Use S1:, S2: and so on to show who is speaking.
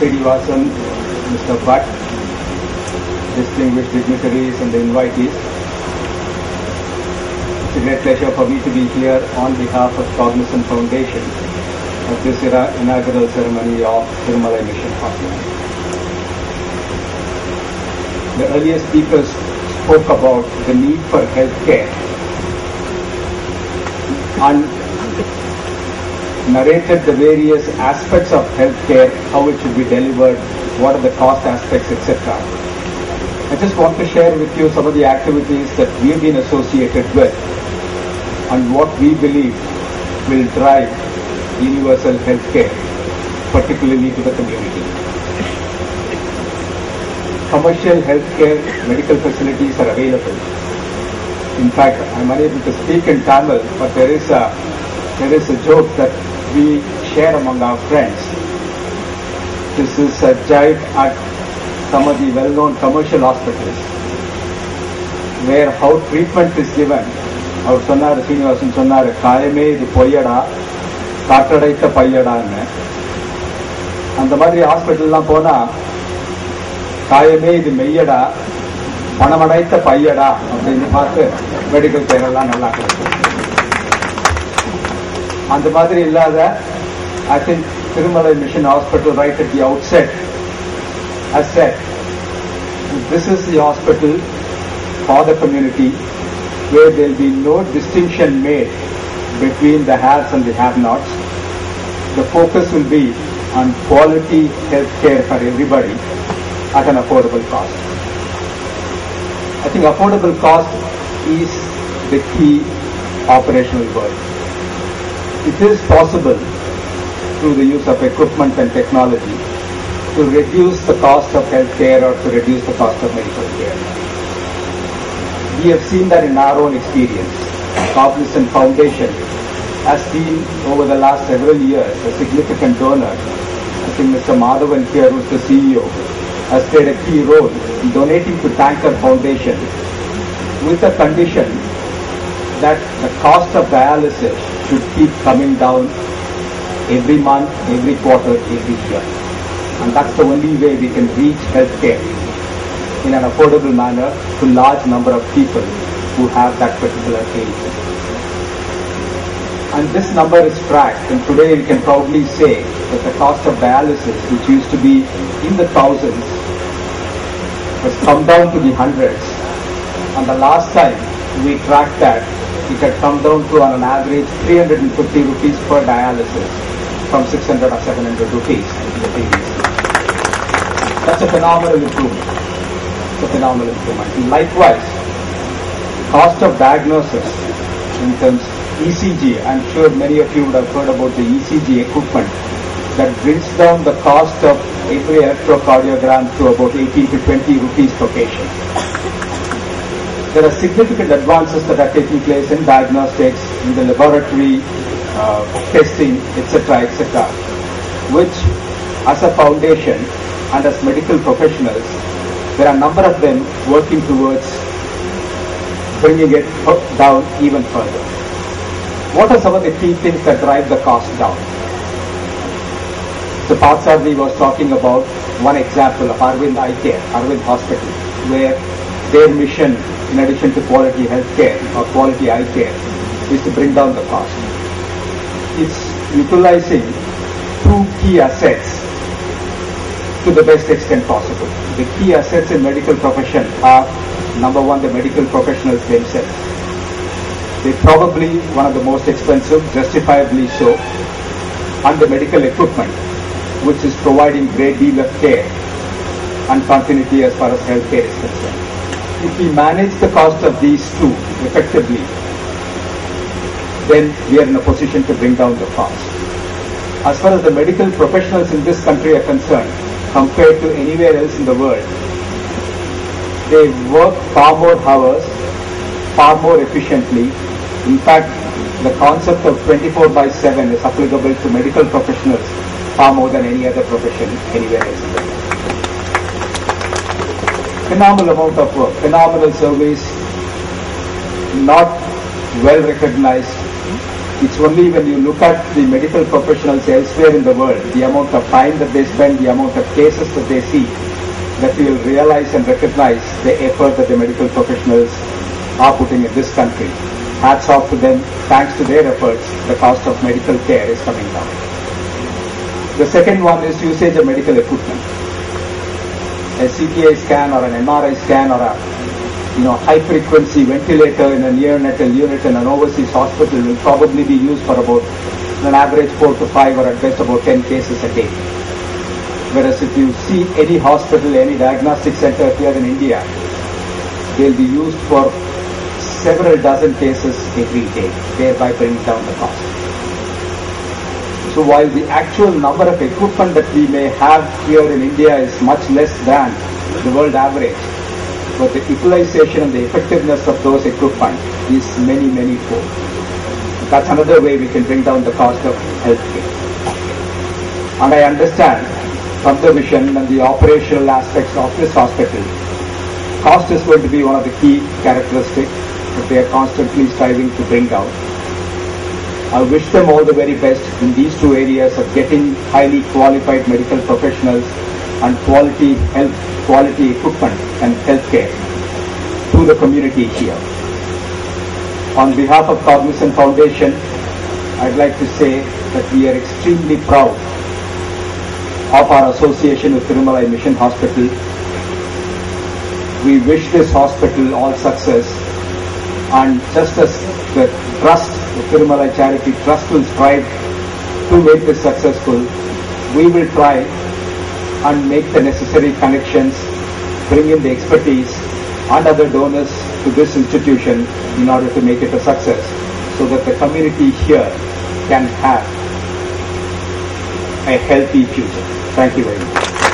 S1: Srinivasan, Mr. Bhatt, distinguished dignitaries and the invitees. It's a great pleasure for me to be here on behalf of Cognizant Foundation at this inaugural ceremony of Thirumalai Mission Hospital. The earlier speakers spoke about the need for healthcare and narrated the various aspects of healthcare, how it should be delivered, what are the cost aspects, etc. I just want to share with you some of the activities that we've been associated with and what we believe will drive universal healthcare, particularly to the community. Commercial healthcare medical facilities are available. In fact, I'm unable to speak in Tamil, but there is a joke that we share among our friends. This is a jibe at some of the well-known commercial hospitals, where how treatment is given. அவர் சொன்னார், சீனிவாசன் சொன்னார், காயமே இது பொய்யடா, காற்றடைத்த பையடான்னு. அந்த மாதிரி ஹாஸ்பிட்டல்லாம் போனா காயமே இது மெய்யடா, பணமடைத்த பையடா அப்படின்னு பார்த்து medical care எல்லாம் நல்லா கிடைக்கும். அந்த மாதிரி இல்லாத, I think Thirumalai Mission Hospital right at the outset has said, this is the hospital for the community where there will be no distinction made between the haves and the have-nots. The focus will be on quality health care for everybody at an affordable cost. I think affordable cost is the key operational word. It is possible through the use of equipment and technology to reduce the cost of healthcare or to reduce the cost of medical care. We have seen that in our own experience. Cognizant Foundation has been over the last several years a significant donor. I think Mr. Madhavan here, who is the CEO, has played a key role in donating to Tanker Foundation with the condition that the cost of dialysis should keep coming down every month, every quarter, every year. And that's the only way we can reach healthcare in an affordable manner to a large number of people who have that particular ailment. And this number is tracked, and today we can proudly say that the cost of dialysis, which used to be in the thousands, has come down to the hundreds. And the last time we tracked that, it had come down to on an average 350 rupees per dialysis from 600 or 700 rupees in the previous year. That's a phenomenal improvement. It's a phenomenal improvement. And likewise, cost of diagnosis in terms of ECG, I'm sure many of you would have heard about the ECG equipment that brings down the cost of every electrocardiogram to about 18 to 20 rupees per patient. There are significant advances that are taking place in diagnostics, in the laboratory, testing, etc., which as a foundation and as medical professionals, there are a number of them working towards bringing it down even further. What are some of the key things that drive the cost down? So Parthasarathy was talking about one example of Arvind Eye Care, Arvind Hospital, where their mission, in addition to quality healthcare or quality eye care, is to bring down the cost. It's utilizing two key assets to the best extent possible. The key assets in medical profession are, number one, the medical professionals themselves. They're probably one of the most expensive, justifiably so, and the medical equipment, which is providing great deal of care and continuity as far as healthcare is concerned. If we manage the cost of these two effectively, then we are in a position to bring down the cost. As far as the medical professionals in this country are concerned, compared to anywhere else in the world, they work far more hours, far more efficiently. In fact, the concept of 24/7 is applicable to medical professionals far more than any other profession anywhere else in the world. Phenomenal amount of work, phenomenal service, not well recognized It's only when you look at the medical professionals elsewhere in the world, the amount of time that they spend, the amount of cases that they see, that you will realize and recognize the effort that the medical professionals are putting in this country. Hats off to them. Thanks to their efforts, the cost of medical care is coming down. The second one is usage of medical equipment. A CTA scan or an MRI scan or a high-frequency ventilator in a neonatal unit in an overseas hospital will probably be used for about an average 4 to 5 or at best about 10 cases a day. Whereas if you see any hospital, any diagnostic center here in India, they'll be used for several dozen cases every day, thereby bringing down the cost. So while the actual number of equipment that we may have here in India is much less than the world average, but the utilization and the effectiveness of those equipment is many, many fold. That's another way we can bring down the cost of healthcare. And I understand from the vision and the operational aspects of this hospital, cost is going to be one of the key characteristics that they are constantly striving to bring down. I wish them all the very best in these two areas of getting highly qualified medical professionals and quality health, quality equipment and healthcare to the community here. On behalf of Cognizant Foundation, I'd like to say that we are extremely proud of our association with Thirumalai Mission Hospital. We wish this hospital all success, and just as the trust, the Thirumalai Charity Trust will strive to make this successful, we will try and make the necessary connections, bring in the expertise and other donors to this institution in order to make it a success, so that the community here can have a healthy future. Thank you very much.